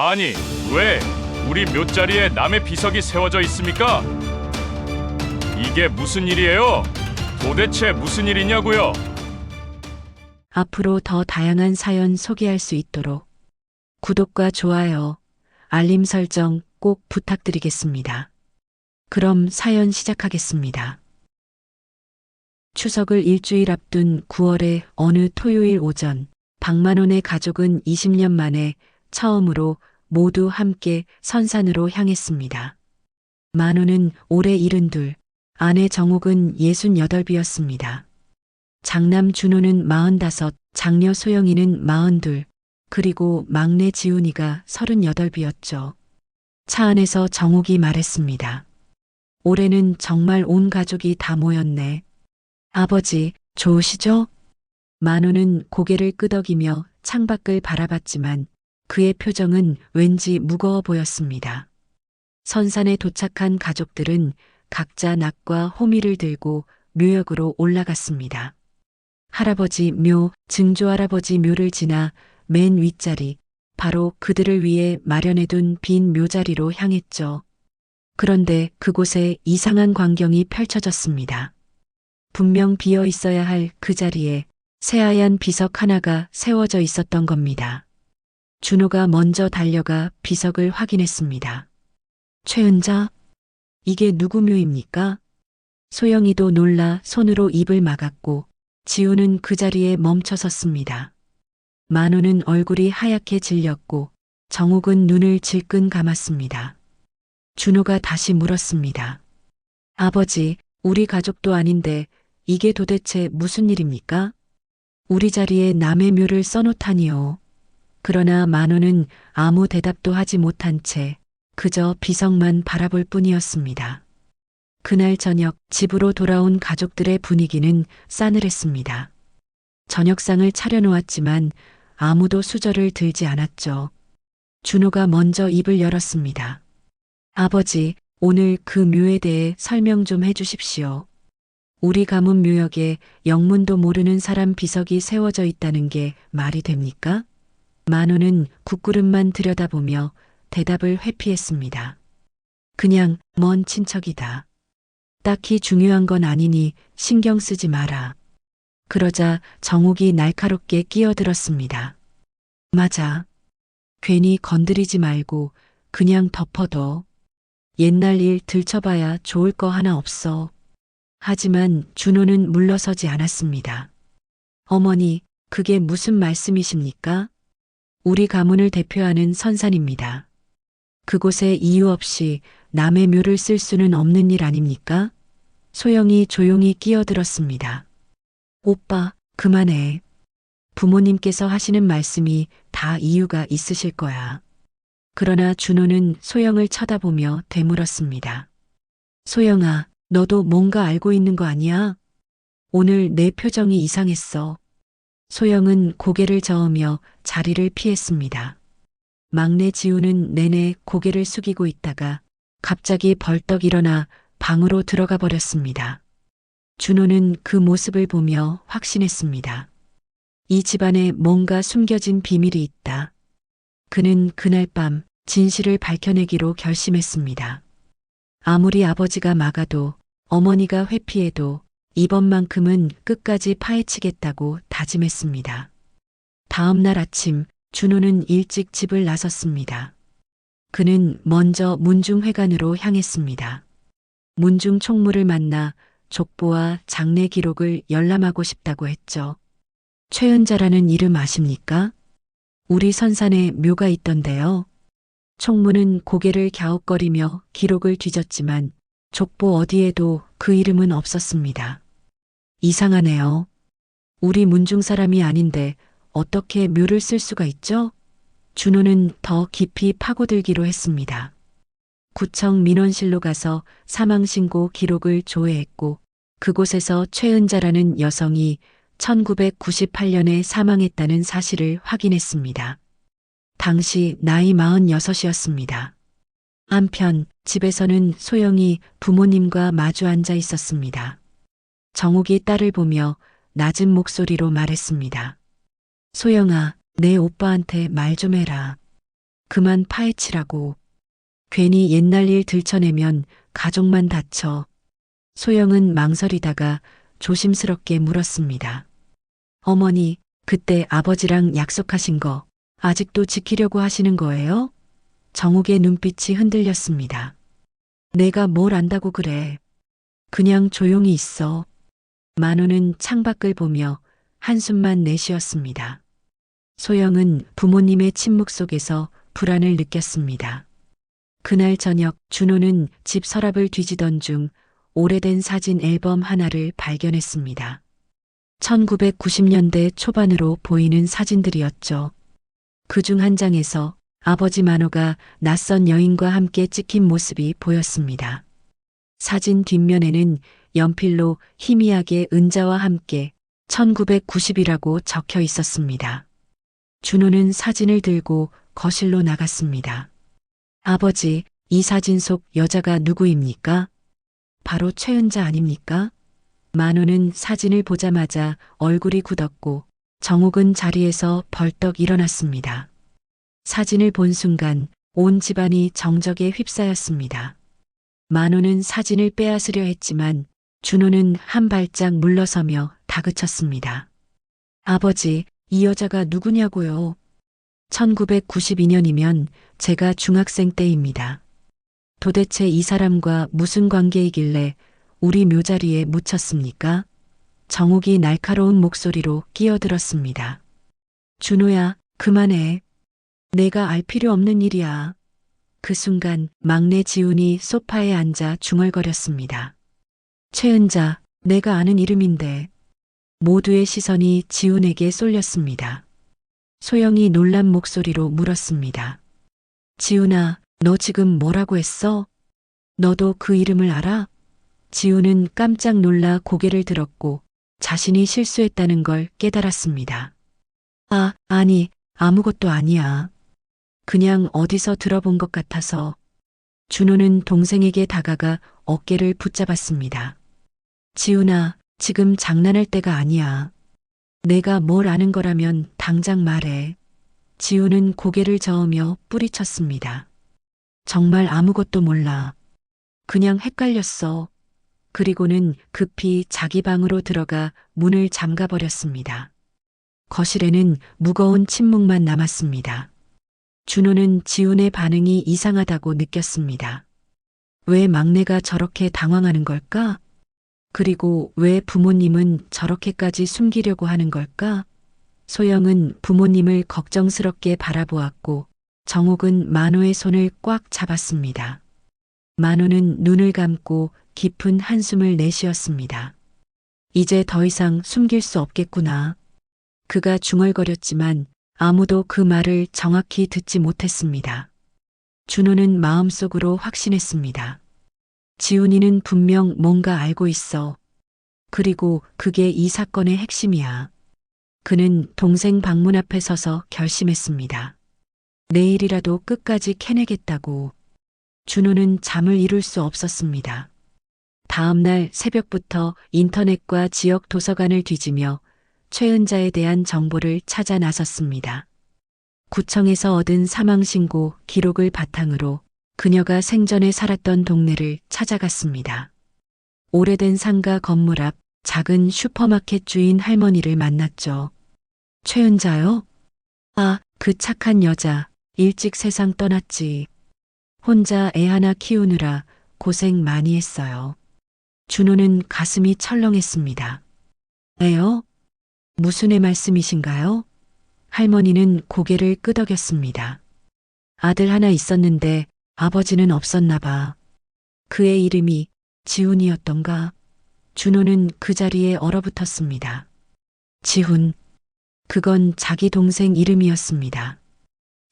아니, 왜 우리 묘자리에 남의 비석이 세워져 있습니까? 이게 무슨 일이에요? 도대체 무슨 일이냐고요? 앞으로 더 다양한 사연 소개할 수 있도록 구독과 좋아요, 알림 설정 꼭 부탁드리겠습니다. 그럼 사연 시작하겠습니다. 추석을 일주일 앞둔 9월의 어느 토요일 오전, 박만원의 가족은 20년 만에 처음으로 모두 함께 선산으로 향했습니다. 만원은 올해 72, 아내 정옥은 68이었습니다. 장남 준호는 45, 장녀 소영이는 42, 그리고 막내 지훈이가 38이었죠. 차 안에서 정옥이 말했습니다. 올해는 정말 온 가족이 다 모였네. 아버지, 좋으시죠? 만호는 고개를 끄덕이며 창밖을 바라봤지만 그의 표정은 왠지 무거워 보였습니다. 선산에 도착한 가족들은 각자 낙과 호미를 들고 묘역으로 올라갔습니다. 할아버지 묘, 증조할아버지 묘를 지나 맨 윗자리, 바로 그들을 위해 마련해둔 빈 묘자리로 향했죠. 그런데 그곳에 이상한 광경이 펼쳐졌습니다. 분명 비어 있어야 할 그 자리에 새하얀 비석 하나가 세워져 있었던 겁니다. 준호가 먼저 달려가 비석을 확인했습니다. 최은자, 이게 누구 묘입니까? 소영이도 놀라 손으로 입을 막았고 지우는 그 자리에 멈춰 섰습니다. 만호는 얼굴이 하얗게 질렸고 정옥은 눈을 질끈 감았습니다. 준호가 다시 물었습니다. 아버지, 우리 가족도 아닌데 이게 도대체 무슨 일입니까? 우리 자리에 남의 묘를 써놓다니요. 그러나 만호는 아무 대답도 하지 못한 채 그저 비석만 바라볼 뿐이었습니다. 그날 저녁 집으로 돌아온 가족들의 분위기는 싸늘했습니다. 저녁상을 차려놓았지만 아무도 수저를 들지 않았죠. 준호가 먼저 입을 열었습니다. 아버지, 오늘 그 묘에 대해 설명 좀 해주십시오. 우리 가문 묘역에 영문도 모르는 사람 비석이 세워져 있다는 게 말이 됩니까? 만호는 국구름만 들여다보며 대답을 회피했습니다. 그냥 먼 친척이다. 딱히 중요한 건 아니니 신경 쓰지 마라. 그러자 정옥이 날카롭게 끼어들었습니다. 맞아. 괜히 건드리지 말고 그냥 덮어둬. 옛날 일 들춰봐야 좋을 거 하나 없어. 하지만 준호는 물러서지 않았습니다. 어머니, 그게 무슨 말씀이십니까? 우리 가문을 대표하는 선산입니다. 그곳에 이유 없이 남의 묘를 쓸 수는 없는 일 아닙니까? 소영이 조용히 끼어들었습니다. 오빠, 그만해. 부모님께서 하시는 말씀이 다 이유가 있으실 거야. 그러나 준호는 소영을 쳐다보며 되물었습니다. 소영아, 너도 뭔가 알고 있는 거 아니야? 오늘 내 표정이 이상했어. 소영은 고개를 저으며 자리를 피했습니다. 막내 지우는 내내 고개를 숙이고 있다가 갑자기 벌떡 일어나 방으로 들어가 버렸습니다. 준호는 그 모습을 보며 확신했습니다. 이 집안에 뭔가 숨겨진 비밀이 있다. 그는 그날 밤 진실을 밝혀내기로 결심했습니다. 아무리 아버지가 막아도 어머니가 회피해도 이번만큼은 끝까지 파헤치겠다고 다짐했습니다. 다음 날 아침 준호는 일찍 집을 나섰습니다. 그는 먼저 문중회관으로 향했습니다. 문중 총무를 만나 족보와 장례 기록을 열람하고 싶다고 했죠. 최은자라는 이름 아십니까? 우리 선산에 묘가 있던데요. 총무는 고개를 갸웃거리며 기록을 뒤졌지만 족보 어디에도 그 이름은 없었습니다. 이상하네요. 우리 문중 사람이 아닌데 어떻게 묘를 쓸 수가 있죠? 준호는 더 깊이 파고들기로 했습니다. 구청 민원실로 가서 사망신고 기록을 조회했고 그곳에서 최은자라는 여성이 1998년에 사망했다는 사실을 확인했습니다. 당시 나이 46이었습니다. 한편 집에서는 소영이 부모님과 마주 앉아 있었습니다. 정옥이 딸을 보며 낮은 목소리로 말했습니다. 소영아, 내 오빠한테 말 좀 해라. 그만 파헤치라고. 괜히 옛날 일 들춰내면 가족만 다쳐. 소영은 망설이다가 조심스럽게 물었습니다. 어머니, 그때 아버지랑 약속하신 거 아직도 지키려고 하시는 거예요? 정욱의 눈빛이 흔들렸습니다. 내가 뭘 안다고 그래. 그냥 조용히 있어. 만호는 창밖을 보며 한숨만 내쉬었습니다. 소영은 부모님의 침묵 속에서 불안을 느꼈습니다. 그날 저녁 준호는 집 서랍을 뒤지던 중 오래된 사진 앨범 하나를 발견했습니다. 1990년대 초반으로 보이는 사진들이었죠. 그중 한 장에서 아버지 만호가 낯선 여인과 함께 찍힌 모습이 보였습니다. 사진 뒷면에는 연필로 희미하게 은자와 함께 1990이라고 적혀 있었습니다. 준호는 사진을 들고 거실로 나갔습니다. 아버지, 이 사진 속 여자가 누구입니까? 바로 최은자 아닙니까? 만호는 사진을 보자마자 얼굴이 굳었고 정욱은 자리에서 벌떡 일어났습니다. 사진을 본 순간 온 집안이 정적에 휩싸였습니다. 만호는 사진을 빼앗으려 했지만 준호는 한 발짝 물러서며 다그쳤습니다. 아버지, 이 여자가 누구냐고요? 1992년이면 제가 중학생 때입니다. 도대체 이 사람과 무슨 관계이길래 우리 묘자리에 묻혔습니까? 정욱이 날카로운 목소리로 끼어들었습니다. 준호야, 그만해. 내가 알 필요 없는 일이야. 그 순간 막내 지훈이 소파에 앉아 중얼거렸습니다. 최은자, 내가 아는 이름인데. 모두의 시선이 지훈에게 쏠렸습니다. 소영이 놀란 목소리로 물었습니다. 지훈아, 너 지금 뭐라고 했어? 너도 그 이름을 알아? 지훈은 깜짝 놀라 고개를 들었고 자신이 실수했다는 걸 깨달았습니다. 아니, 아무것도 아니야. 그냥 어디서 들어본 것 같아서. 준호는 동생에게 다가가 어깨를 붙잡았습니다. 지훈아, 지금 장난할 때가 아니야. 내가 뭘 아는 거라면 당장 말해. 지훈은 고개를 저으며 뿌리쳤습니다. 정말 아무것도 몰라. 그냥 헷갈렸어. 그리고는 급히 자기 방으로 들어가 문을 잠가버렸습니다. 거실에는 무거운 침묵만 남았습니다. 준호는 지훈의 반응이 이상하다고 느꼈습니다. 왜 막내가 저렇게 당황하는 걸까? 그리고 왜 부모님은 저렇게까지 숨기려고 하는 걸까? 소영은 부모님을 걱정스럽게 바라보았고 정욱은 만호의 손을 꽉 잡았습니다. 만호는 눈을 감고 깊은 한숨을 내쉬었습니다. 이제 더 이상 숨길 수 없겠구나. 그가 중얼거렸지만 아무도 그 말을 정확히 듣지 못했습니다. 준호는 마음속으로 확신했습니다. 지훈이는 분명 뭔가 알고 있어. 그리고 그게 이 사건의 핵심이야. 그는 동생 방문 앞에 서서 결심했습니다. 내일이라도 끝까지 캐내겠다고. 준호는 잠을 이룰 수 없었습니다. 다음 날 새벽부터 인터넷과 지역 도서관을 뒤지며 최은자에 대한 정보를 찾아 나섰습니다. 구청에서 얻은 사망신고 기록을 바탕으로 그녀가 생전에 살았던 동네를 찾아갔습니다. 오래된 상가 건물 앞 작은 슈퍼마켓 주인 할머니를 만났죠. 최은자요? 그 착한 여자, 일찍 세상 떠났지. 혼자 애 하나 키우느라 고생 많이 했어요. 준호는 가슴이 철렁했습니다. 애요? 무슨 애 말씀이신가요? 할머니는 고개를 끄덕였습니다. 아들 하나 있었는데 아버지는 없었나 봐. 그의 이름이 지훈이었던가? 준호는 그 자리에 얼어붙었습니다. 지훈. 그건 자기 동생 이름이었습니다.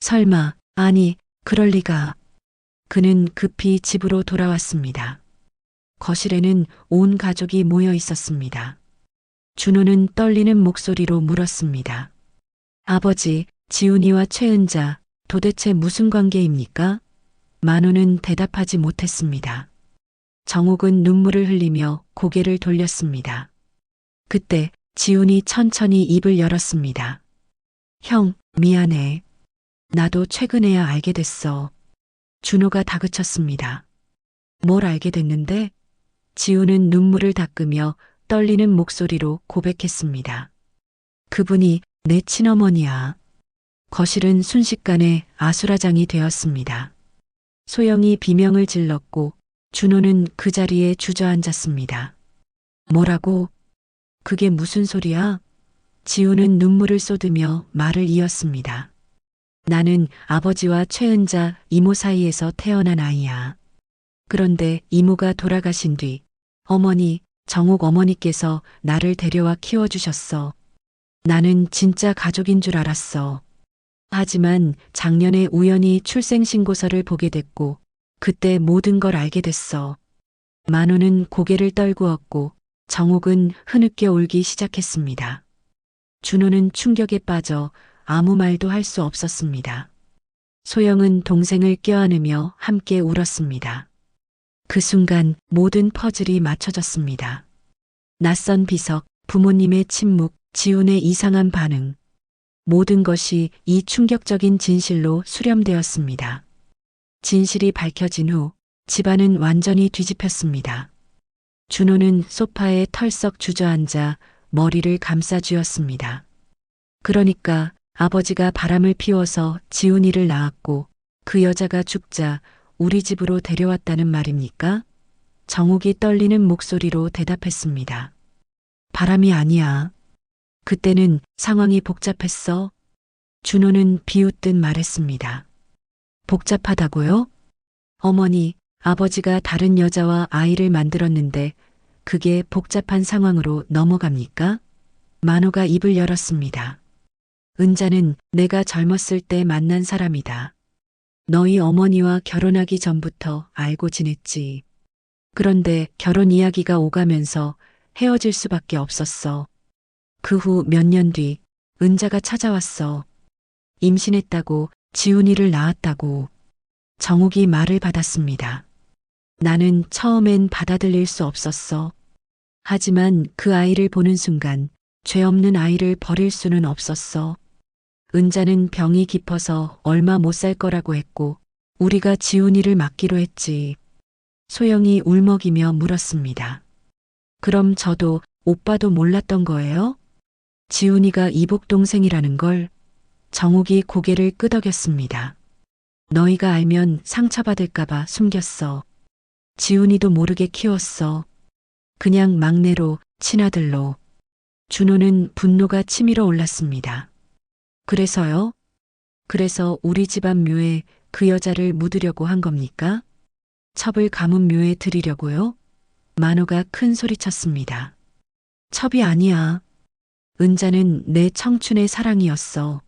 설마, 아니, 그럴 리가. 그는 급히 집으로 돌아왔습니다. 거실에는 온 가족이 모여 있었습니다. 준호는 떨리는 목소리로 물었습니다. 아버지, 지훈이와 최은자, 도대체 무슨 관계입니까? 만호는 대답하지 못했습니다. 정욱은 눈물을 흘리며 고개를 돌렸습니다. 그때 지훈이 천천히 입을 열었습니다. 형, 미안해. 나도 최근에야 알게 됐어. 준호가 다그쳤습니다. 뭘 알게 됐는데? 지우는 눈물을 닦으며 떨리는 목소리로 고백했습니다. 그분이 내 친어머니야. 거실은 순식간에 아수라장이 되었습니다. 소영이 비명을 질렀고 준호는 그 자리에 주저앉았습니다. 뭐라고? 그게 무슨 소리야? 지우는 눈물을 쏟으며 말을 이었습니다. 나는 아버지와 최은자 이모 사이에서 태어난 아이야. 그런데 이모가 돌아가신 뒤 어머니, 정옥 어머니께서 나를 데려와 키워주셨어. 나는 진짜 가족인 줄 알았어. 하지만 작년에 우연히 출생신고서를 보게 됐고 그때 모든 걸 알게 됐어. 만호는 고개를 떨구었고 정옥은 흐느껴 울기 시작했습니다. 준호는 충격에 빠져 아무 말도 할 수 없었습니다. 소영은 동생을 껴안으며 함께 울었습니다. 그 순간 모든 퍼즐이 맞춰졌습니다. 낯선 비석, 부모님의 침묵, 지훈의 이상한 반응. 모든 것이 이 충격적인 진실로 수렴되었습니다. 진실이 밝혀진 후 집안은 완전히 뒤집혔습니다. 준호는 소파에 털썩 주저앉아 머리를 감싸쥐었습니다. 그러니까 아버지가 바람을 피워서 지훈이를 낳았고 그 여자가 죽자 우리 집으로 데려왔다는 말입니까? 정욱이 떨리는 목소리로 대답했습니다. 바람이 아니야. 그때는 상황이 복잡했어. 준호는 비웃듯 말했습니다. 복잡하다고요? 어머니, 아버지가 다른 여자와 아이를 만들었는데 그게 복잡한 상황으로 넘어갑니까? 만호가 입을 열었습니다. 은자는 내가 젊었을 때 만난 사람이다. 너희 어머니와 결혼하기 전부터 알고 지냈지. 그런데 결혼 이야기가 오가면서 헤어질 수밖에 없었어. 그 후 몇 년 뒤 은자가 찾아왔어. 임신했다고, 지훈이를 낳았다고. 정욱이 말을 받았습니다. 나는 처음엔 받아들일 수 없었어. 하지만 그 아이를 보는 순간 죄 없는 아이를 버릴 수는 없었어. 은자는 병이 깊어서 얼마 못 살 거라고 했고 우리가 지훈이를 맡기로 했지. 소영이 울먹이며 물었습니다. 그럼 저도 오빠도 몰랐던 거예요? 지훈이가 이복 동생이라는 걸. 정욱이 고개를 끄덕였습니다. 너희가 알면 상처받을까봐 숨겼어. 지훈이도 모르게 키웠어. 그냥 막내로, 친아들로. 준호는 분노가 치밀어 올랐습니다. 그래서요? 그래서 우리 집안 묘에 그 여자를 묻으려고 한 겁니까? 첩을 가문 묘에 드리려고요? 만호가 큰 소리쳤습니다. 첩이 아니야. 은자는 내 청춘의 사랑이었어.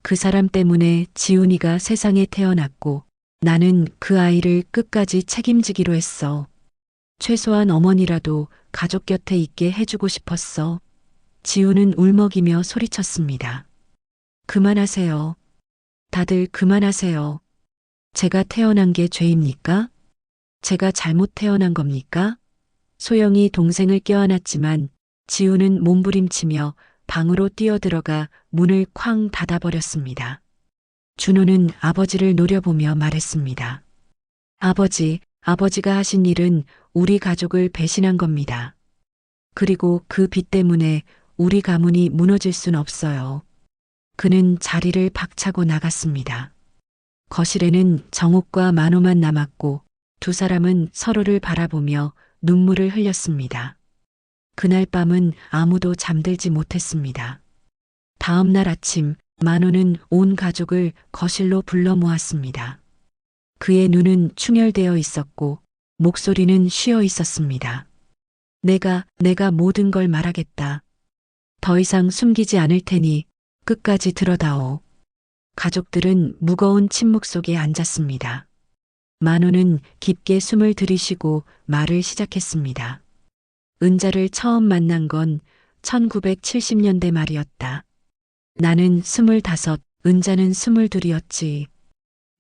그 사람 때문에 지훈이가 세상에 태어났고 나는 그 아이를 끝까지 책임지기로 했어. 최소한 어머니라도 가족 곁에 있게 해주고 싶었어. 지훈은 울먹이며 소리쳤습니다. 그만하세요. 다들 그만하세요. 제가 태어난 게 죄입니까? 제가 잘못 태어난 겁니까? 소영이 동생을 껴안았지만 지훈은 몸부림치며 방으로 뛰어들어가 문을 쾅 닫아버렸습니다. 준호는 아버지를 노려보며 말했습니다. 아버지, 아버지가 하신 일은 우리 가족을 배신한 겁니다. 그리고 그 빚 때문에 우리 가문이 무너질 순 없어요. 그는 자리를 박차고 나갔습니다. 거실에는 정옥과 만호만 남았고 두 사람은 서로를 바라보며 눈물을 흘렸습니다. 그날 밤은 아무도 잠들지 못했습니다. 다음 날 아침 만호는 온 가족을 거실로 불러 모았습니다. 그의 눈은 충혈되어 있었고 목소리는 쉬어 있었습니다. 내가 모든 걸 말하겠다. 더 이상 숨기지 않을 테니 끝까지 들어다오. 가족들은 무거운 침묵 속에 앉았습니다. 만호는 깊게 숨을 들이쉬고 말을 시작했습니다. 은자를 처음 만난 건 1970년대 말이었다. 나는 25, 은자는 22이었지.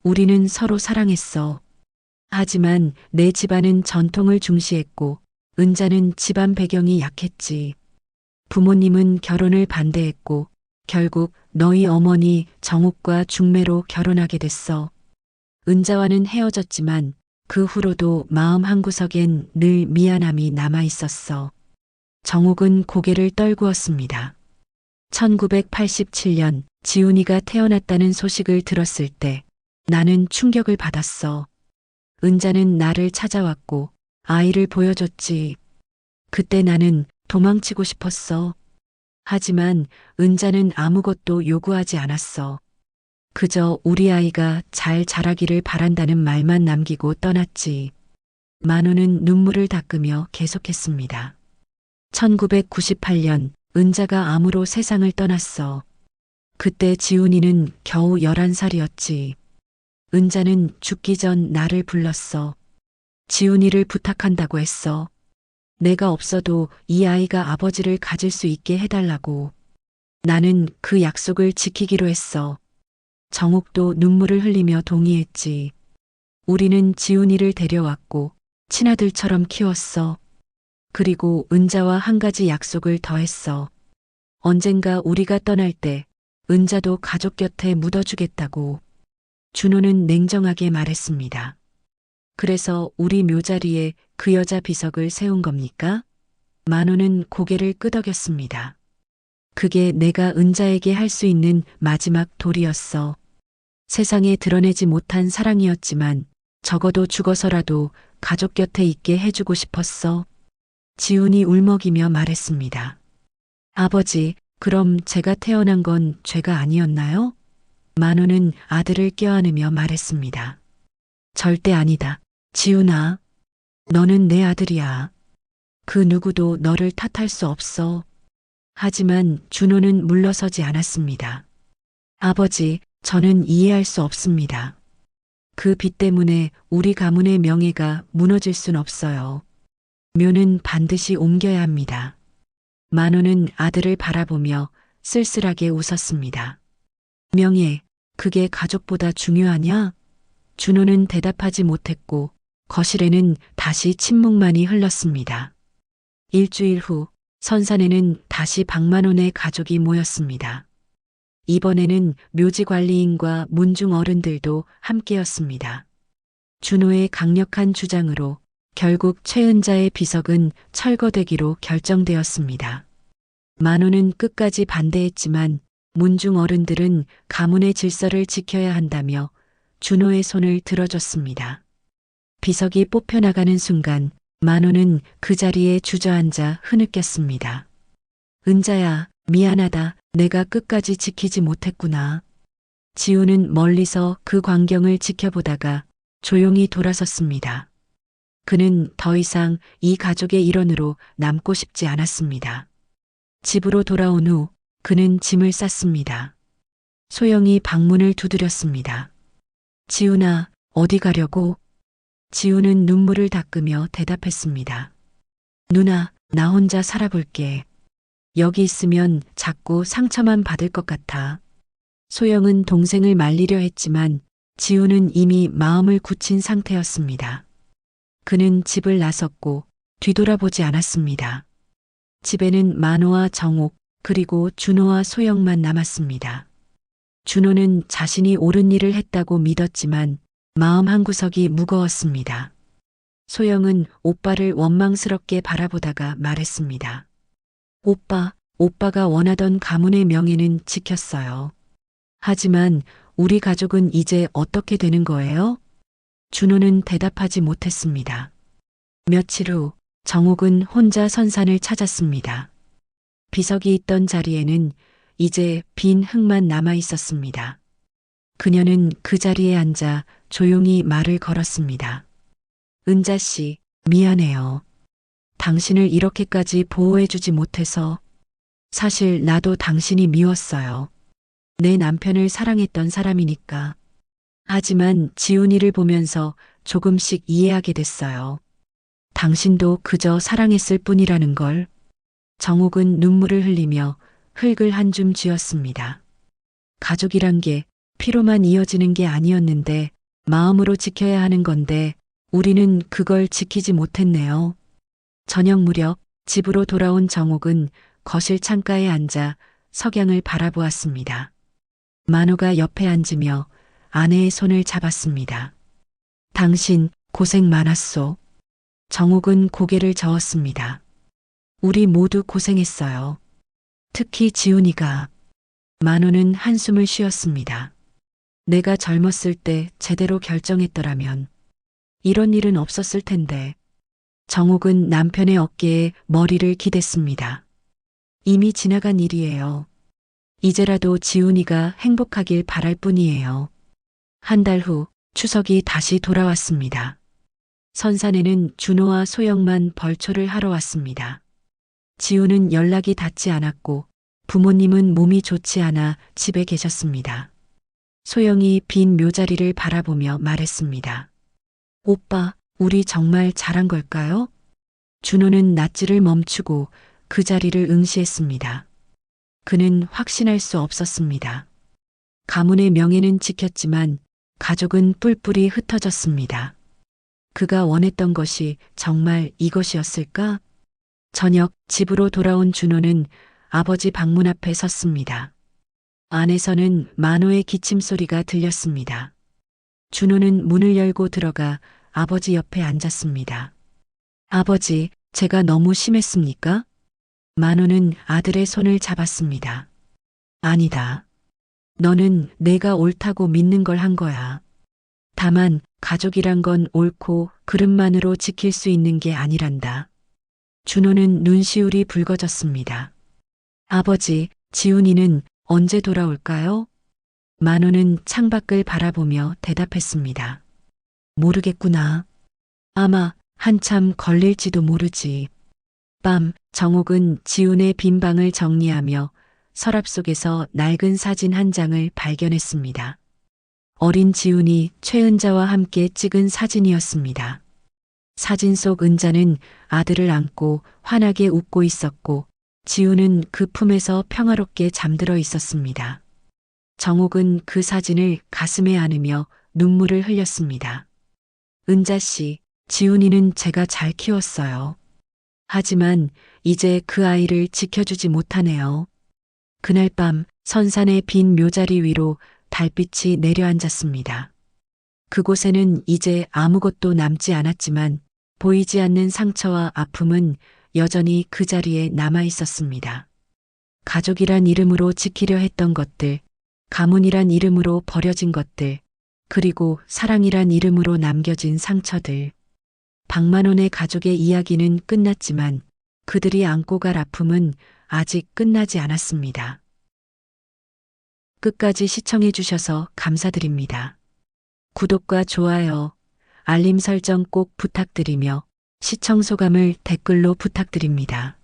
우리는 서로 사랑했어. 하지만 내 집안은 전통을 중시했고 은자는 집안 배경이 약했지. 부모님은 결혼을 반대했고 결국 너희 어머니 정옥과 중매로 결혼하게 됐어. 은자와는 헤어졌지만 그 후로도 마음 한구석엔 늘 미안함이 남아 있었어. 정옥은 고개를 떨구었습니다. 1987년 지훈이가 태어났다는 소식을 들었을 때 나는 충격을 받았어. 은자는 나를 찾아왔고 아이를 보여줬지. 그때 나는 도망치고 싶었어. 하지만 은자는 아무것도 요구하지 않았어. 그저 우리 아이가 잘 자라기를 바란다는 말만 남기고 떠났지. 만호는 눈물을 닦으며 계속했습니다. 1998년 은자가 암으로 세상을 떠났어. 그때 지훈이는 겨우 11살이었지. 은자는 죽기 전 나를 불렀어. 지훈이를 부탁한다고 했어. 내가 없어도 이 아이가 아버지를 가질 수 있게 해달라고. 나는 그 약속을 지키기로 했어. 정옥도 눈물을 흘리며 동의했지. 우리는 지훈이를 데려왔고 친아들처럼 키웠어. 그리고 은자와 한 가지 약속을 더했어. 언젠가 우리가 떠날 때 은자도 가족 곁에 묻어주겠다고. 준호는 냉정하게 말했습니다. 그래서 우리 묘자리에 그 여자 비석을 세운 겁니까? 만호는 고개를 끄덕였습니다. 그게 내가 은자에게 할 수 있는 마지막 도리였어. 세상에 드러내지 못한 사랑이었지만 적어도 죽어서라도 가족 곁에 있게 해주고 싶었어. 지훈이 울먹이며 말했습니다. 아버지, 그럼 제가 태어난 건 죄가 아니었나요? 만호는 아들을 껴안으며 말했습니다. 절대 아니다. 지훈아, 너는 내 아들이야. 그 누구도 너를 탓할 수 없어. 하지만 준호는 물러서지 않았습니다. 아버지, 저는 이해할 수 없습니다. 그 빚 때문에 우리 가문의 명예가 무너질 순 없어요. 묘는 반드시 옮겨야 합니다. 만호는 아들을 바라보며 쓸쓸하게 웃었습니다. 명예, 그게 가족보다 중요하냐? 준호는 대답하지 못했고 거실에는 다시 침묵만이 흘렀습니다. 일주일 후 선산에는 다시 박만원의 가족이 모였습니다. 이번에는 묘지관리인과 문중 어른들도 함께였습니다. 준호의 강력한 주장으로 결국 최은자의 비석은 철거되기로 결정되었습니다. 만호는 끝까지 반대했지만 문중 어른들은 가문의 질서를 지켜야 한다며 준호의 손을 들어줬습니다. 비석이 뽑혀나가는 순간 만호는 그 자리에 주저앉아 흐느꼈습니다. 은자야, 미안하다. 내가 끝까지 지키지 못했구나. 지우는 멀리서 그 광경을 지켜보다가 조용히 돌아섰습니다. 그는 더 이상 이 가족의 일원으로 남고 싶지 않았습니다. 집으로 돌아온 후 그는 짐을 쌌습니다. 소영이 방문을 두드렸습니다. 지훈아, 어디 가려고? 지훈은 눈물을 닦으며 대답했습니다. 누나, 나 혼자 살아볼게. 여기 있으면 자꾸 상처만 받을 것 같아. 소영은 동생을 말리려 했지만 지훈은 이미 마음을 굳힌 상태였습니다. 그는 집을 나섰고 뒤돌아보지 않았습니다. 집에는 만호와 정옥 그리고 준호와 소영만 남았습니다. 준호는 자신이 옳은 일을 했다고 믿었지만 마음 한구석이 무거웠습니다. 소영은 오빠를 원망스럽게 바라보다가 말했습니다. 오빠가 원하던 가문의 명예는 지켰어요. 하지만 우리 가족은 이제 어떻게 되는 거예요? 준호는 대답하지 못했습니다. 며칠 후 정옥은 혼자 선산을 찾았습니다. 비석이 있던 자리에는 이제 빈 흙만 남아 있었습니다. 그녀는 그 자리에 앉아 조용히 말을 걸었습니다. 은자 씨, 미안해요. 당신을 이렇게까지 보호해주지 못해서. 사실 나도 당신이 미웠어요. 내 남편을 사랑했던 사람이니까. 하지만 지훈이를 보면서 조금씩 이해하게 됐어요. 당신도 그저 사랑했을 뿐이라는 걸. 정옥은 눈물을 흘리며 흙을 한 줌 쥐었습니다. 가족이란 게 피로만 이어지는 게 아니었는데 마음으로 지켜야 하는 건데 우리는 그걸 지키지 못했네요. 저녁 무렵 집으로 돌아온 정옥은 거실 창가에 앉아 석양을 바라보았습니다. 만호가 옆에 앉으며 아내의 손을 잡았습니다. 당신 고생 많았소. 정옥은 고개를 저었습니다. 우리 모두 고생했어요. 특히 지훈이가. 만호는 한숨을 쉬었습니다. 내가 젊었을 때 제대로 결정했더라면 이런 일은 없었을 텐데. 정옥은 남편의 어깨에 머리를 기댔습니다. 이미 지나간 일이에요. 이제라도 지훈이가 행복하길 바랄 뿐이에요. 한 달 후 추석이 다시 돌아왔습니다. 선산에는 준호와 소영만 벌초를 하러 왔습니다. 지훈은 연락이 닿지 않았고 부모님은 몸이 좋지 않아 집에 계셨습니다. 소영이 빈 묘자리를 바라보며 말했습니다. 오빠, 우리 정말 잘한 걸까요? 준호는 낯질을 멈추고 그 자리를 응시했습니다. 그는 확신할 수 없었습니다. 가문의 명예는 지켰지만 가족은 뿔뿔이 흩어졌습니다. 그가 원했던 것이 정말 이것이었을까? 저녁 집으로 돌아온 준호는 아버지 방문 앞에 섰습니다. 안에서는 만호의 기침 소리가 들렸습니다. 준호는 문을 열고 들어가 아버지 옆에 앉았습니다. 아버지, 제가 너무 심했습니까? 만호는 아들의 손을 잡았습니다. 아니다. 너는 내가 옳다고 믿는 걸 한 거야. 다만 가족이란 건 옳고 그름만으로 지킬 수 있는 게 아니란다. 준호는 눈시울이 붉어졌습니다. 아버지, 지훈이는 언제 돌아올까요? 만호는 창밖을 바라보며 대답했습니다. 모르겠구나. 아마 한참 걸릴지도 모르지. 밤, 정옥은 지훈의 빈 방을 정리하며 서랍 속에서 낡은 사진 한 장을 발견했습니다. 어린 지훈이 최은자와 함께 찍은 사진이었습니다. 사진 속 은자는 아들을 안고 환하게 웃고 있었고 지훈은 그 품에서 평화롭게 잠들어 있었습니다. 정옥은 그 사진을 가슴에 안으며 눈물을 흘렸습니다. 은자 씨, 지훈이는 제가 잘 키웠어요. 하지만 이제 그 아이를 지켜주지 못하네요. 그날 밤 선산의 빈 묘자리 위로 달빛이 내려앉았습니다. 그곳에는 이제 아무것도 남지 않았지만 보이지 않는 상처와 아픔은 여전히 그 자리에 남아 있었습니다. 가족이란 이름으로 지키려 했던 것들, 가문이란 이름으로 버려진 것들, 그리고 사랑이란 이름으로 남겨진 상처들. 박만원의 가족의 이야기는 끝났지만 그들이 안고 갈 아픔은 아직 끝나지 않았습니다. 끝까지 시청해 주셔서 감사드립니다. 구독과 좋아요, 알림 설정 꼭 부탁드리며 시청 소감을 댓글로 부탁드립니다.